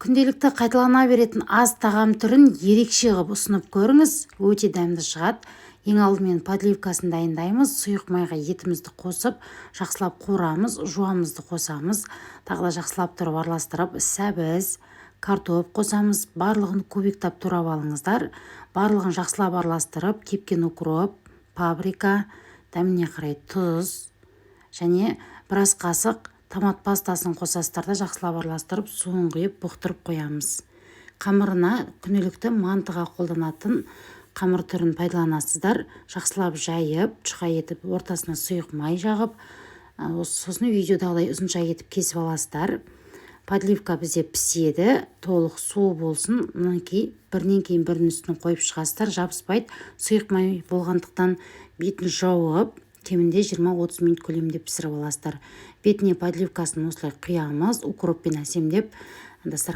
Күнделікті қайталана беретін аз тағам түрін ерекше ғып ұсынып көріңіз, өте дәмді шығады. Ең алдымен подливкасын дайындаймыз. Сұйық майға етімізді қосып, жақсылап қуырамыз, жуамызды қосамыз. Тағы да жақсылап тұрып араластырып, сәбіз, картоп қосамыз. Барлығын кубиктап турап алыңыздар. Барлығын жақсылап араластырып, кепкен укроп, паприка, дәміне қарай тұз және біраз қасық томат пастасын қосасыздар да жақсылап араластырып, суын құйып бұқтырып қоямыз. Қамырына күнделікті мантыға қолданатын қамыр түрін пайдаланасыздар. Жақсылап жайып, жұқа етіп, ортасына сұйық май жағып, сосын видеодағыдай ұзынша етіп кесіп аласыздар. Подливка бізде піседі, толық су болсын. Бірінен кейін бірінің үстіне қойып шығасыздар, жабыспайды. Сұйық май болғандықтан бетін жауып, кемінде 20-30 минут көлемінде пісіріп аласыздар. Бетіне подливкасын осылай құямыз, укроппен әсемдеп,